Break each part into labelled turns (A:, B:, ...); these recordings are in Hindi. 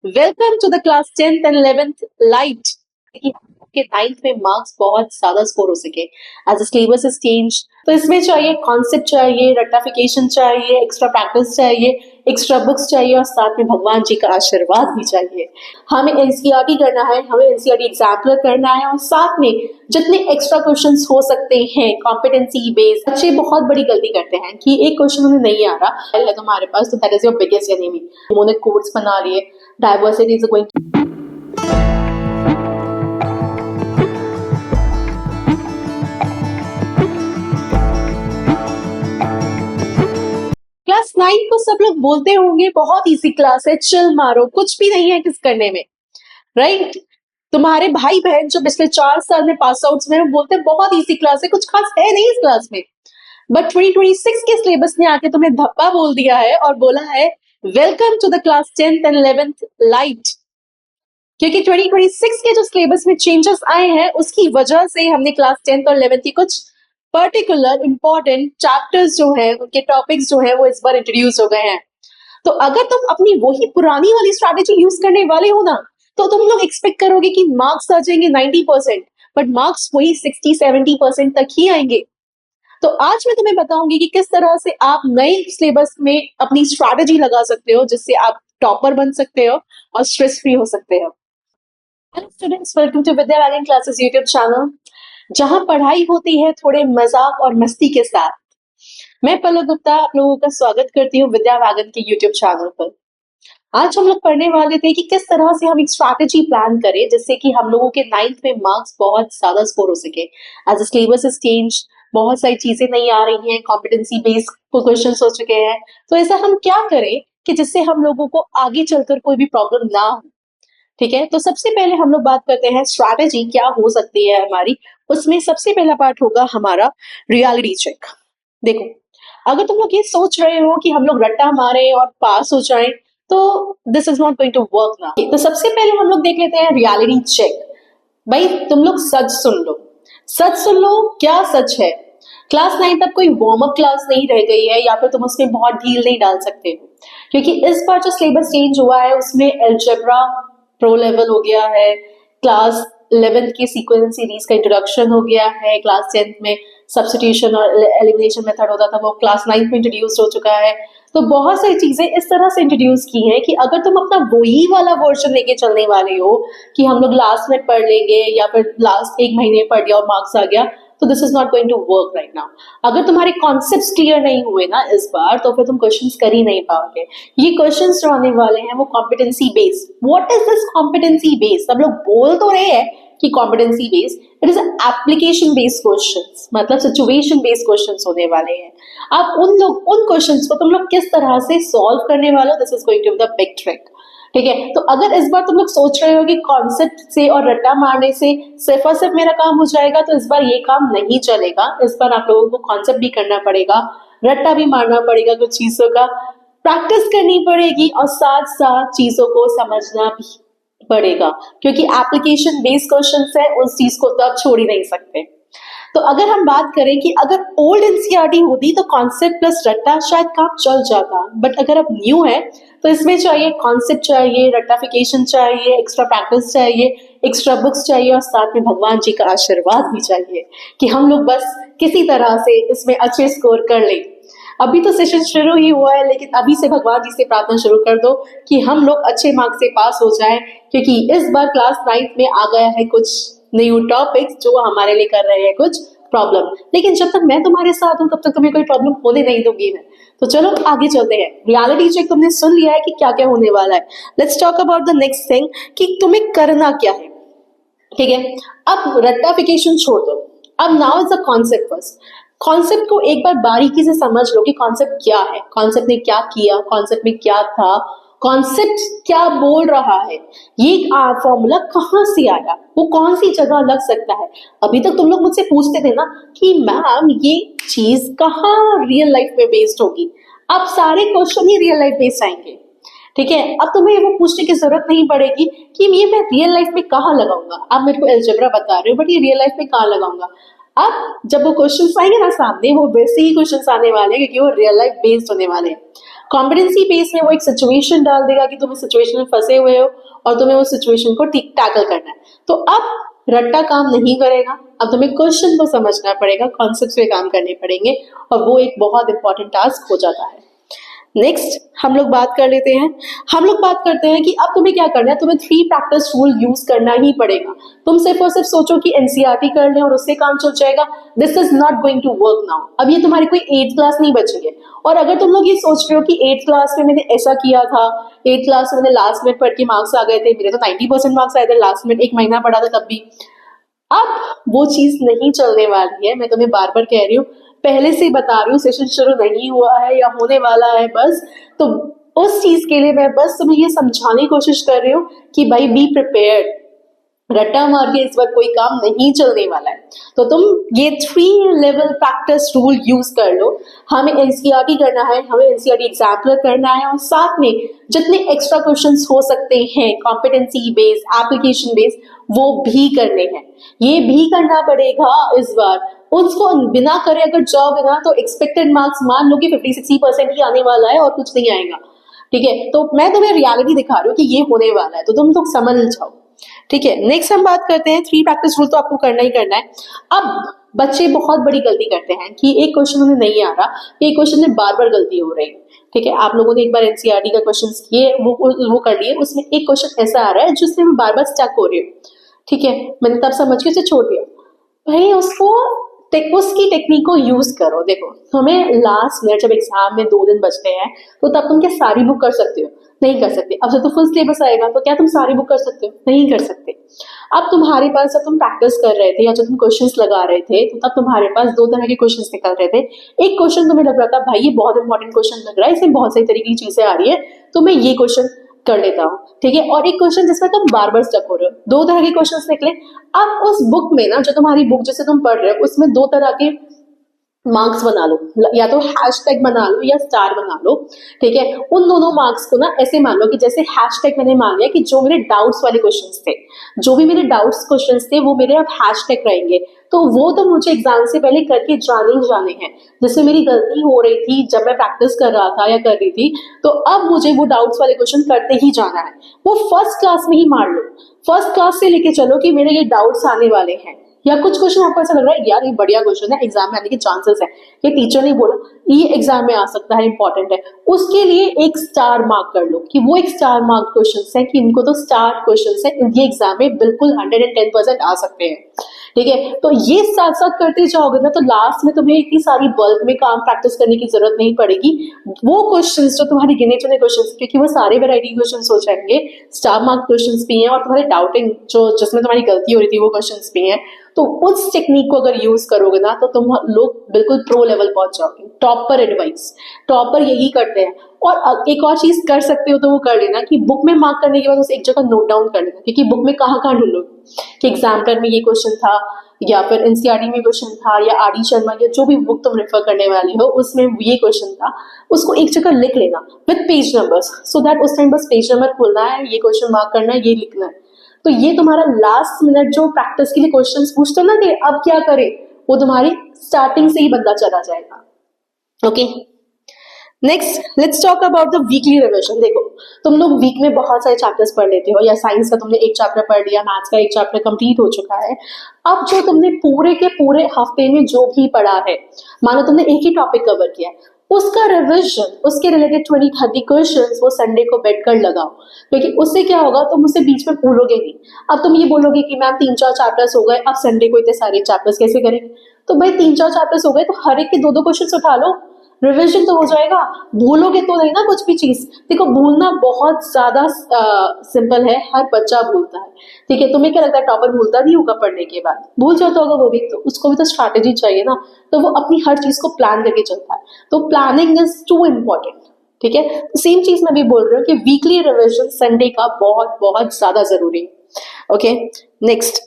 A: Welcome to the class 10th and 11th light कि आपके 9th में मार्क्स बहुत ज्यादा स्कोर हो सके एज सिलेबस इज चेंज। तो इसमें चाहिए कॉन्सेप्ट चाहिए, रट्टाफिकेशन चाहिए, एक्स्ट्रा प्रैक्टिस चाहिए, एक्स्ट्रा बुक्स चाहिए और साथ में भगवान जी का आशीर्वाद भी चाहिए। हमें एनसीईआरटी करना है, हमें एनसीईआरटी एग्जाम्पलर करना है और साथ में जितने एक्स्ट्रा क्वेश्चंस हो सकते हैं कॉम्पिटेंसी बेस्ड। बच्चे बहुत बड़ी गलती करते हैं कि एक क्वेश्चन उन्हें नहीं आ रहा है तुम्हारे पास, तो that is your biggest enemy. उन्होंने कोर्स बना लिए, diversity is going to class 9 को सब लोग बोलते होंगे बहुत इजी क्लास है, चिल मारो, कुछ भी नहीं है किस करने में, राइट? तुम्हारे भाई बहन जो पिछले 4 साल में पास आउट्स में बोलते हैं बहुत इजी क्लास है, कुछ खास है नहीं इस क्लास में। बट 2026 के सिलेबस ने आके तुम्हें धब्बा बोल दिया है और बोला है welcome to the class 10th and 11th light. क्योंकि 2026 के जो सिलेबस में चेंजेस आए हैं उसकी वजह से हमने क्लास 10th और 11th की कुछ पर्टिकुलर इंपॉर्टेंट चैप्टर्स जो हैं, उनके टॉपिक्स जो हैं वो इस बार इंट्रोड्यूस हो गए हैं। तो अगर तुम अपनी वही पुरानी वाली स्ट्रैटेजी यूज करने वाले हो ना, तो तुम लोग एक्सपेक्ट करोगे कि मार्क्स आ जाएंगे 90%, बट मार्क्स वही 60-70% तक ही आएंगे। तो आज मैं तुम्हें बताऊंगी कि किस तरह से आप नए सिलेबस में अपनी स्ट्रैटेजी लगा सकते हो जिससे आप टॉपर बन सकते हो और स्ट्रेस फ्री हो सकते हो। Hello students, welcome to Vidya wagon classes YouTube channel, जहां पढ़ाई होती है थोड़े मजाक और मस्ती के साथ। मैं पलक गुप्ता आप लोगों का स्वागत करती हूँ विद्या वैगन के यूट्यूब चैनल पर। आज हम लोग पढ़ने वाले थे कि किस तरह से हम एक स्ट्रैटेजी प्लान करें जिससे कि हम लोगों के 9th में मार्क्स बहुत ज्यादा स्कोर हो सके एज सिलेबस इज चेंज। बहुत सारी चीजें नहीं आ रही हैं, कॉम्पिटेंसी बेस्ड क्वेश्चन हो चुके हैं। तो ऐसा हम क्या करें कि जिससे हम लोगों को आगे चलकर कोई भी प्रॉब्लम ना हो। ठीक है, तो सबसे पहले हम लोग बात करते हैं स्ट्रैटेजी क्या हो सकती है हमारी। उसमें सबसे पहला पार्ट होगा हमारा रियलिटी चेक। देखो, अगर तुम लोग ये सोच रहे हो कि हम लोग रट्टा मारे और पास हो जाएं, तो this is not going to work ना। तो सबसे पहले हम लोग देख लेते हैं रियलिटी चेक। भाई तुम लोग सच सुन लो, सच सुन लो, क्या सच है। क्लास 9 तक कोई वार्म अप क्लास नहीं रह गई है या फिर तुम उसमें बहुत ढील नहीं डाल सकते हो, क्योंकि इस बार जो सिलेबस चेंज हुआ है उसमें अलजेब्रा प्रो लेवल हो गया है, क्लास 11th की सीक्वेंस सीरीज का इंट्रोडक्शन हो गया है, क्लास 10th में सब्स्टिट्यूशन और एलिमिनेशन मेथड होता था वो क्लास 9th में इंट्रोड्यूस हो चुका है। तो बहुत सारी चीजें इस तरह से इंट्रोड्यूस की है कि अगर तुम अपना वही वाला वर्जन लेके चलने वाले हो कि हम लोग लास्ट में पढ़ लेंगे या फिर लास्ट एक महीने पढ़ गया और मार्क्स आ गया, तो this is not going to work right now. अगर तुम्हारे कॉन्सेप्ट्स क्लियर नहीं हुए ना इस बार, तो फिर तुम क्वेश्चंस कर ही नहीं पाओगे। ये क्वेश्चंस जो आने वाले हैं वो competency based. What is this competency based? सब लोग बोल तो रहे हैं कि competency based, it is application based questions, मतलब सिचुएशन बेस्ड क्वेश्चंस होने वाले हैं। आप उन क्वेश्चंस को तुम लोग किस तरह से सॉल्व करने वाले हो, this is going to be the big trick. ठीक है, तो अगर इस बार तुम लोग सोच रहे हो कि कॉन्सेप्ट से और रट्टा मारने से सिर्फ और सिर्फ मेरा काम हो जाएगा, तो इस बार ये काम नहीं चलेगा। इस बार आप लोगों को कॉन्सेप्ट भी करना पड़ेगा, रट्टा भी मारना पड़ेगा, कुछ चीजों का प्रैक्टिस करनी पड़ेगी और साथ साथ चीजों को समझना भी पड़ेगा, क्योंकि एप्लीकेशन बेस्ड क्वेश्चंस है, उस चीज को तो आप छोड़ ही नहीं सकते। तो अगर हम बात करें कि अगर ओल्ड एनसीईआरटी होती तो कॉन्सेप्ट प्लस रट्टा शायद काम चल जाता, बट अगर अब न्यू है तो इसमें चाहिए कॉन्सेप्ट चाहिए, रट्टाफिकेशन चाहिए, एक्स्ट्रा प्रैक्टिस चाहिए, एक्स्ट्रा बुक्स चाहिए और साथ में भगवान जी का आशीर्वाद भी चाहिए कि हम लोग बस किसी तरह से इसमें अच्छे स्कोर कर लें। अभी तो सेशन शुरू ही हुआ है, लेकिन अभी से भगवान जी से प्रार्थना शुरू कर दो कि हम लोग अच्छे मार्क्स से पास हो जाएं, क्योंकि इस बार क्लास 9 में आ गया है कुछ न्यू टॉपिक्स जो हमारे लिए कर रहे हैं कुछ प्रॉब्लम। लेकिन जब तक मैं तुम्हारे साथ हूं तब तक तुम्हें कोई प्रॉब्लम होने नहीं दूंगी मैं। तो चलो आगे चलते हैं। रियलिटी चेक तुमने सुन लिया है कि क्या क्या होने वाला है। Let's talk about the next thing कि तुम्हें करना क्या है। ठीक है, अब रट्टाफिकेशन छोड़ दो, अब now is the concept first. Concept को एक बार बारीकी से समझ लो कि कॉन्सेप्ट क्या है, कॉन्सेप्ट ने क्या किया, कॉन्सेप्ट में क्या था, कॉन्सेप्ट क्या बोल रहा है, ये फॉर्मूला कहाँ से आया, वो कौन सी जगह लग सकता है। अभी तक तुम लोग मुझसे पूछते थे ना कि मैम ये चीज कहाँ रियल लाइफ में बेस्ड होगी, अब सारे क्वेश्चन ही रियल लाइफ बेस्ड आएंगे। ठीक है, अब तुम्हें वो पूछने की जरूरत नहीं पड़ेगी कि ये मैं रियल लाइफ में कहाँ लगाऊंगा। आप मेरे को अलजेब्रा बता रहे हो बट ये रियल लाइफ में कहाँ लगाऊंगा। अब जब वो क्वेश्चंस आएंगे ना सामने, वो वैसे ही क्वेश्चंस आने वाले हैं क्योंकि वो रियल लाइफ बेस्ड होने वाले हैं। कॉम्पिटेंसी बेस में वो एक सिचुएशन डाल देगा कि तुम इस सिचुएशन में फंसे हुए हो और तुम्हें उस सिचुएशन को टैकल करना है। तो अब रट्टा काम नहीं करेगा, अब तुम्हें क्वेश्चन को समझना पड़ेगा, कॉन्सेप्ट पे काम करने पड़ेंगे और वो एक बहुत इंपॉर्टेंट टास्क हो जाता है। नेक्स्ट हम लोग बात कर लेते हैं, हम लोग बात करते हैं कि अब तुम्हें क्या करना है, तुम्हें 3 प्रैक्टिस रूल यूज करना ही पड़ेगा। तुम सिर्फ और सिर्फ सोचो कि एनसीईआरटी कर लें और उससे काम चल जाएगा, this is not going to work now. अब ये तुम्हारी कोई 8th क्लास नहीं बची है। और अगर तुम लोग ये सोच रहे हो कि 8th क्लास में मैंने ऐसा किया था, 8th क्लास में मैंने लास्ट मिनट पढ़ के मार्क्स आ गए थे, मेरे तो 90% मार्क्स आए थे लास्ट मिनट, 1 महीना पढ़ा था तब भी, अब वो चीज नहीं चलने वाली है। मैं तुम्हें बार बार कह रही हूँ, पहले से बता रही हूँ, सेशन शुरू नहीं हुआ है या होने वाला है बस, तो उस चीज के लिए मैं बस तुम्हें ये समझाने की कोशिश कर रही हूँ कि भाई बी प्रिपेयर्ड, रट्टा मार के इस वक्त कोई काम नहीं चलने वाला है। तो तुम ये 3 लेवल प्रैक्टिस रूल यूज कर लो। हमें एनसीईआरटी करना है, हमें एनसीईआरटी एग्जाम्पलर करना है और साथ में जितने एक्स्ट्रा क्वेश्चंस हो सकते हैं कॉम्पिटेंसी बेस्ड, एप्लीकेशन बेस्ड, वो भी करने हैं। ये भी करना पड़ेगा इस बार। उसको बिना करे अगर जाओगे ना तो एक्सपेक्टेड मार्क्स मान लो कि 50-60% ही आने वाला है और कुछ नहीं आएगा। ठीक है, तो मैं तुम्हें रियलिटी दिखा रही हूँ कि ये होने वाला है, तो तुम लोग समझ जाओ। ठीक है, नेक्स्ट हम बात करते हैं 3 प्रैक्टिस रूल, तो आपको करना ही करना है। अब बच्चे बहुत बड़ी गलती करते हैं कि एक क्वेश्चन उन्हें नहीं आ रहा, एक क्वेश्चन में बार बार गलती हो रही है। ठीक है, आप लोगों ने एक बार एनसीईआरटी का क्वेश्चन किए, वो कर लिए, उसमें एक क्वेश्चन ऐसा आ रहा है जिसमें मैं बार बार स्टक हो रही हूँ। ठीक है, मैंने तब समझ के उसे छोड़ दिया। भाई उसकी टेक्निक को यूज करो। देखो, हमें लास्ट मिनट जब एग्जाम में 2 दिन बचते हैं तो तब तुम क्या सारी बुक कर सकते हो? नहीं कर सकते। अब जब तो फुल सिलेबस आएगा तो क्या तुम सारी बुक कर सकते हो? नहीं कर सकते। अब तुम्हारे पास जब तुम प्रैक्टिस कर रहे थे या जब तुम क्वेश्चंस लगा रहे थे तो तब तुम्हारे पास 2 तरह के क्वेश्चंस निकल रहे थे। एक क्वेश्चन तुम्हें लग रहा था भाई ये बहुत इंपॉर्टेंट क्वेश्चन लग रहा है, इसमें बहुत सही तरीके की चीजें आ रही है, तो मैं ये क्वेश्चन कर लेता हूँ। ठीक है, और एक क्वेश्चन जिसमें तुम बार बार स्टक हो रहे हो। 2 तरह के क्वेश्चंस निकले। अब उस बुक में ना, जो तुम्हारी बुक जिसे तुम पढ़ रहे हो, उसमें 2 तरह के मार्क्स बना लो, या तो हैशटैग बना लो या स्टार बना लो। ठीक है, उन दोनों मार्क्स को ना ऐसे मान लो कि जैसे हैशटैग मैंने मान लिया कि जो मेरे डाउट्स वाले क्वेश्चंस थे, जो भी मेरे डाउट्स क्वेश्चंस थे वो मेरे अब हैशटैग रहेंगे, तो वो तो मुझे एग्जाम से पहले करके जाने ही जाने हैं। जैसे मेरी गलती हो रही थी जब मैं प्रैक्टिस कर रहा था या कर रही थी, तो अब मुझे वो डाउट्स वाले क्वेश्चन करते ही जाना है। वो फर्स्ट क्लास में ही मार लो, फर्स्ट क्लास से लेके चलो कि मेरे ये डाउट्स आने वाले हैं, या कुछ क्वेश्चन आपको ऐसा लग रहा है यार ये बढ़िया क्वेश्चन है, एग्जाम में आने के चांसेस है, ये टीचर ने बोला ये एग्जाम में आ सकता है, इंपॉर्टेंट है, उसके लिए एक स्टार मार्क कर लो कि वो एक स्टार मार्क क्वेश्चन है कि इनको तो स्टार क्वेश्चन है, ये एग्जाम में बिल्कुल 110% आ सकते हैं। ठीक है, तो ये साथ साथ करते जाओगे ना तो लास्ट में तुम्हें इतनी सारी बल्क में काम प्रैक्टिस करने की जरूरत नहीं पड़ेगी। वो क्वेश्चंस जो तुम्हारे गिने चुने क्वेश्चंस, क्योंकि वो सारे वैरायटी क्वेश्चंस हो जाएंगे, स्टार मार्क क्वेश्चंस भी हैं और तुम्हारे डाउटिंग जो जिसमें तुम्हारी गलती हो रही थी वो क्वेश्चंस भी हैं। तो उस टेक्निक को अगर यूज करोगे ना तो तुम लोग बिल्कुल प्रो लेवल पहुंच जाओगे। टॉपर एडवाइस, टॉपर यही करते हैं। और एक और चीज कर सकते हो तो वो कर लेना कि बुक में मार्क करने के बाद उसे एक जगह नोट डाउन कर लेना, क्योंकि बुक में कहाँ कहाँ ढूंढोगे कि एग्जाम्पलर में ये क्वेश्चन था या फिर एनसीईआरटी में क्वेश्चन था या आर डी शर्मा या जो भी बुक तुम रेफर करने वाली हो उसमें ये क्वेश्चन था, उसको एक जगह लिख लेना with page numbers, so that उस टाइम बस पेज नंबर खोलना है, ये क्वेश्चन मार्क करना है, ये लिखना है। तो ये तुम्हारा लास्ट मिनट जो प्रैक्टिस के लिए क्वेश्चंस पूछते हो ना कि अब क्या करें, वो तुम्हारी स्टार्टिंग से ही बंदा चला जाएगा। Okay, next let's talk about the weekly revision. देखो, तुम लोग वीक में बहुत सारे चैप्टर्स पढ़ लेते हो, या साइंस का तुमने एक चैप्टर पढ़ लिया, मैथ्स का एक चैप्टर कंप्लीट हो चुका है। अब जो तुमने पूरे के पूरे हफ्ते में जो भी पढ़ा है, मानो तुमने एक ही टॉपिक कवर किया है, उसका रिविजन, उसके रिलेटेड 20-30 क्वेश्चंस वो संडे को बैठ कर लगाओ, क्योंकि उससे क्या होगा, तुम उससे बीच में भूलोगे नहीं। अब तुम ये बोलोगे कि मैम 3-4 चैप्टर्स हो गए, अब संडे को इतने सारे चैप्टर्स कैसे करेंगे? तो भाई 3-4 चैप्टर्स हो गए तो हर एक के 2-2 क्वेश्चंस उठा लो, रिविजन तो हो जाएगा। भूलोगे तो नहीं ना कुछ भी चीज। देखो, भूलना बहुत ज्यादा सिंपल है, हर बच्चा भूलता है। ठीक है, तुम्हें क्या लगता है टॉपर भूलता नहीं होगा पढ़ने के बाद? भूल जाता होगा वो भी, तो उसको भी तो स्ट्रैटेजी चाहिए ना, तो वो अपनी हर चीज को प्लान करके चलता है। तो प्लानिंग इज टू इम्पोर्टेंट। ठीक है, सेम चीज मैं भी बोल रही हूँ कि वीकली रिविजन संडे का बहुत बहुत ज्यादा जरूरी है। ओके, नेक्स्ट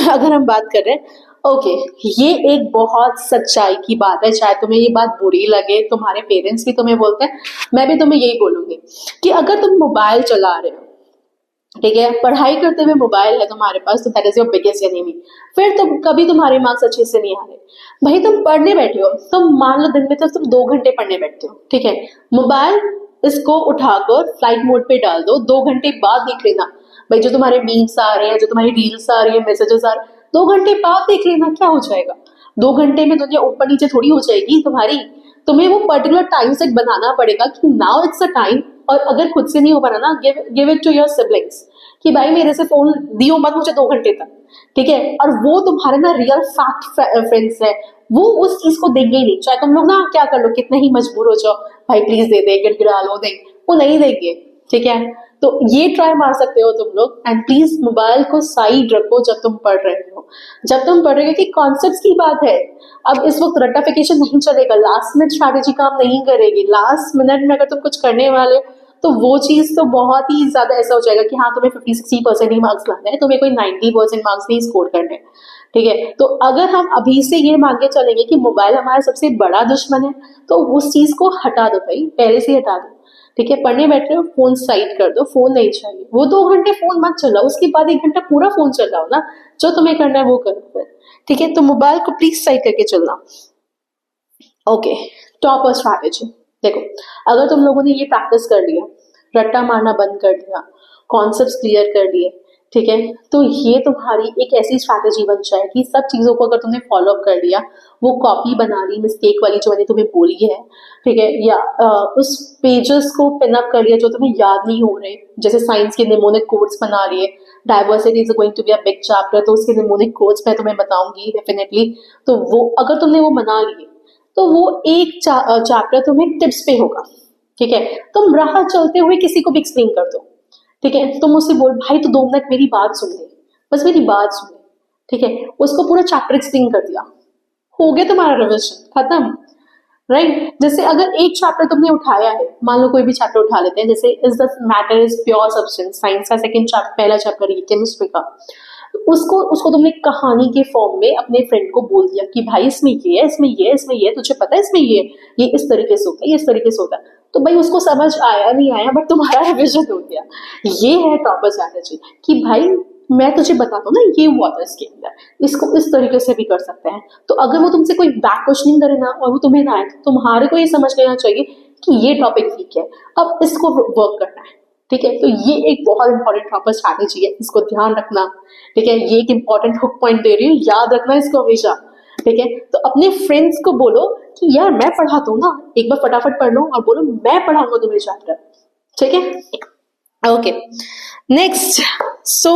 A: अगर हम बात कर रहे हैं, ओके, ये एक बहुत सच्चाई की बात है, चाहे तुम्हें ये बात बुरी लगे, तुम्हारे पेरेंट्स भी तुम्हें बोलते हैं, मैं भी तुम्हें यही बोलूंगी कि अगर तुम मोबाइल चला रहे हो, ठीक है, पढ़ाई करते हुए मोबाइल है तुम्हारे पास तो that is your biggest enemy. फिर तुम कभी तुम्हारे मार्क्स अच्छे से नहीं आ रहे, भाई तुम पढ़ने बैठे हो, तुम मान लो दिन में तो तुम 2 घंटे पढ़ने बैठते हो, ठीक है, मोबाइल इसको उठाकर फ्लाइट मोड पे डाल दो, 2 घंटे बाद देख लेना भाई जो तुम्हारे मीम्स आ रहे हैं, जो तुम्हारी रील्स आ रही है, मैसेजेस आ रहे हैं, 2 घंटे बाद देख लेना, क्या हो जाएगा? 2 घंटे में दुनिया ऊपर नीचे थोड़ी हो जाएगी तुम्हारी। तुम्हें वो पर्टिकुलर टाइम सेट बनाना पड़ेगा कि नाउ इट्स अ टाइम, और अगर खुद से नहीं हो पा रहा ना, give it to your siblings कि भाई मेरे से फोन दियो मत मुझे 2 घंटे तक, ठीक है। और वो तुम्हारे ना रियल फैक्ट फ्रेंड्स है, वो उस चीज को देंगे ही नहीं, चाहे तुम लोग ना क्या कर लो, कितने ही मजबूर हो जाओ, भाई प्लीज दे दे, गिड़गिड़ा लो, दे, वो नहीं देंगे, ठीक है। तो ये ट्राई मार सकते हो तुम लोग, एंड प्लीज मोबाइल को साइड रखो जब तुम पढ़ रहे हो, जब तुम पढ़ रहे हो कि कॉन्सेप्ट्स की बात है। अब इस वक्त रट्टाफिकेशन नहीं चलेगा, लास्ट मिनट स्ट्रैटेजी काम नहीं करेगी, लास्ट मिनट में अगर तुम कुछ करने वाले हो तो वो चीज तो बहुत ही ज्यादा ऐसा हो जाएगा कि हाँ तुम्हें 50-60% ही मार्क्स लाना है, तुम्हें कोई 90% मार्क्स नहीं स्कोर करने, ठीक है। तो अगर हम अभी से ये मान के चलेंगे कि मोबाइल हमारा सबसे बड़ा दुश्मन है, तो उस चीज को हटा दो भाई, पहले से हटा दो, ठीक है। पढ़ने बैठ रहे हो, फोन साइड कर दो, फोन नहीं चाहिए, वो 2 घंटे फोन मत चलाओ, उसके बाद 1 घंटा पूरा फोन चलाओ ना, जो तुम्हें करना है वो करो फिर, ठीक है। तो मोबाइल को प्लीज साइड करके चलना। Okay, topper strategy. देखो, अगर तुम लोगों ने ये प्रैक्टिस कर लिया, रट्टा मारना बंद कर दिया, कॉन्सेप्ट्स क्लियर कर लिए, ठीक है, तो ये तुम्हारी एक ऐसी स्ट्रैटेजी बन जाएगी, सब चीजों को अगर तुमने फॉलो अप कर लिया, वो कॉपी बना ली मिस्टेक वाली जो मैंने तुम्हें बोली है, ठीक है, या उस पेजेस को पिन अप कर लिया जो तुम्हें याद नहीं हो रहे, जैसे साइंस के निमोनिक कोड्स बना लिए, diversity is going to be a big chapter, तो उसके निमोनिक कोड्स मैं तुम्हें बताऊंगी डेफिनेटली। तो वो अगर तुमने वो बना लिए तो वो एक चैप्टर तुम्हें टिप्स पे होगा, ठीक है। तुम राह चलते हुए किसी को भी एक्सप्लेन कर दो, ठीक है, तुम मुझसे बोल भाई तो 2 मिनट मेरी बात सुन ले, बस मेरी बात सुन ले, ठीक है, उसको पूरा चैप्टर एक्सप्लेन कर दिया, हो गया तुम्हारा रिविजन खत्म, राइट। जैसे अगर एक चैप्टर तुमने उठाया है, मान लो कोई भी चैप्टर उठा लेते हैं, जैसे is the matter is pure substance, science का सेकंड चैप्टर, पहला चैप्टर है केमिस्ट्री का, उसको उसको तुमने कहानी के फॉर्म में अपने फ्रेंड को बोल दिया कि भाई इसमें ये है, इसमें ये है, इसमें ये है, तुझे पता है इसमें ये इस तरीके से होता है, ये इस तरीके से होता है, तो भाई उसको समझ आया नहीं आया बट तुम्हारा रिविजन हो गया। ये है टॉपर स्ट्रैटेजी कि भाई मैं तुझे बताता हूँ ना, ये हुआ था इसके अंदर, इसको इस तरीके से भी कर सकते हैं। तो अगर वो तुमसे कोई बैक क्वेश्चनिंग करे ना और वो तुम्हें ना आए, तो तुम्हारे को ये समझ लेना चाहिए कि ये टॉपिक ठीक है, अब इसको वर्क करना है, ठीक है। तो ये एक बहुत इंपॉर्टेंट टॉपर स्ट्रैटेजी है, इसको ध्यान रखना, ठीक है। ये एक इंपॉर्टेंट हुक पॉइंट दे रही हूँ, याद रखना इसको हमेशा, ठीक है। तो अपने फ्रेंड्स को बोलो कि यार मैं पढ़ाता हूँ ना, एक बार फटाफट पढ़ लो और बोलो मैं पढ़ाऊंगा तुम्हें चैप्टर, ठीक है। Okay, next, so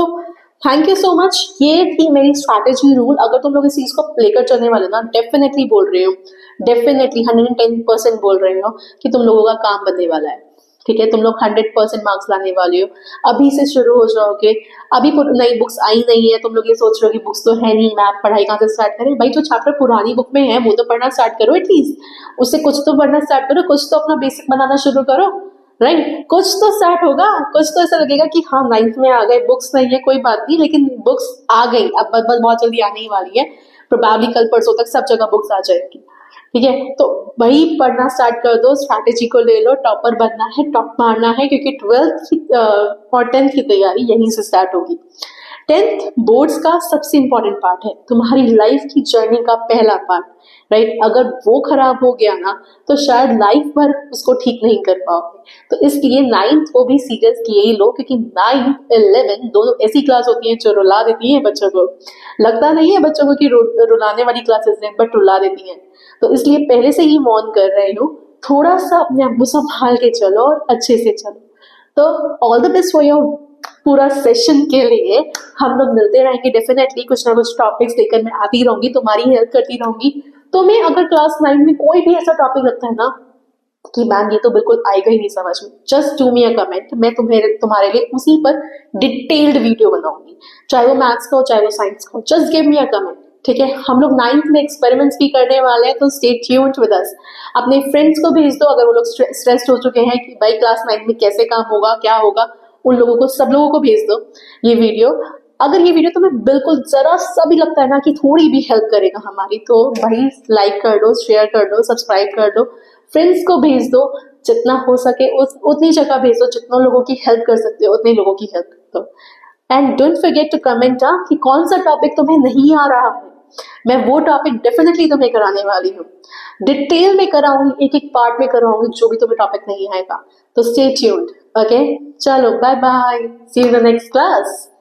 A: thank you so much. ये थी मेरी स्ट्रैटेजी रूल। अगर तुम लोग इस चीज को लेकर चलने वाले ना, डेफिनेटली बोल रही हूँ, डेफिनेटली 110% बोल रही हो कि तुम लोगों का काम बनने वाला है, ठीक है। तुम लोग 100% मार्क्स लाने वाले हो, अभी से शुरू हो जाओगे। अभी नई बुक्स आई नहीं है, तुम लोग ये सोच रहे हो कि बुक्स तो है नहीं, मैथ पढ़ाई कहाँ से स्टार्ट करें, भाई जो चैप्टर पुरानी बुक में है वो तो पढ़ना स्टार्ट करो, एटलीस्ट उससे कुछ तो पढ़ना स्टार्ट करो, कुछ तो अपना बेसिक बनाना शुरू करो, राइट। कुछ तो स्टार्ट होगा, कुछ तो ऐसा लगेगा कि हाँ 9th में आ गए, बुक्स नहीं है कोई बात नहीं, लेकिन बुक्स आ गई, अब बस बहुत जल्दी आने ही वाली है, प्रोबेबली कल परसों तक सब जगह बुक्स आ जाएगी, ठीक है। तो वही पढ़ना स्टार्ट कर दो, स्ट्रैटेजी को ले लो, टॉपर बनना है, टॉप मारना है, क्योंकि 12th और 10th की तैयारी यहीं से स्टार्ट होगी। 10th बोर्ड्स का सबसे इंपॉर्टेंट पार्ट है, तुम्हारी लाइफ की जर्नी का पहला पार्ट, राइट। अगर वो खराब हो गया ना तो शायद लाइफ भर उसको ठीक नहीं कर पाओगे। तो इसलिए 9th को भी सीरियस लिए ही लो, क्योंकि 9th 11 दोनों ऐसी क्लास होती है जो रुला देती है बच्चों को। लगता नहीं है बच्चों को कि रुलाने वाली क्लासेस हैं, बट रुला देती हैं। तो इसलिए पहले से ही वॉर्न कर रही हूँ, थोड़ा सा अपने आप को संभाल के चलो और अच्छे से चलो। तो all the best for your पूरा सेशन के लिए। हम लोग मिलते रहेंगे डेफिनेटली, कुछ ना कुछ टॉपिक्स लेकर मैं आती रहूंगी, तुम्हारी हेल्प करती रहूंगी। तो मैं अगर क्लास 9 में कोई भी ऐसा टॉपिक लगता है ना कि मैम ये तो बिल्कुल आएगा ही नहीं समझ में, just do me a comment, मैं तुम्हारे लिए उसी पर डिटेल्ड वीडियो बनाऊंगी, चाहे वो मैथ्स का हो चाहे वो साइंस का हो, just give me a comment, ठीक है। हम लोग 9th में एक्सपेरिमेंट्स भी करने वाले हैं, तो स्टे ट्यून्ड विद अस। अपने फ्रेंड्स को भेज दो, अगर वो लोग स्ट्रेस्ड हो चुके हैं कि भाई क्लास 9 में कैसे काम होगा क्या होगा, उन लोगों को, सब लोगों को भेज दो ये वीडियो। अगर ये वीडियो तुम्हें बिल्कुल जरा सा भी लगता है ना कि थोड़ी भी हेल्प करेगा हमारी, तो भाई लाइक कर दो, शेयर कर दो, सब्सक्राइब कर दो, फ्रेंड्स को भेज दो, जितना हो सके उतनी जगह भेज दो, जितने लोगों की हेल्प कर सकते हो उतने लोगों की हेल्प सकते हो। And don't forget to comment कि कौन सा टॉपिक तुम्हें नहीं आ रहा है, मैं वो टॉपिक डेफिनेटली तुम्हें कराने वाली हूँ, डिटेल में कराऊंगी, एक एक पार्ट में कराऊंगी जो भी तुम्हें टॉपिक नहीं आएगा। तो स्टे ट्यून्ड। ओके, चलो bye bye, see you in the next class.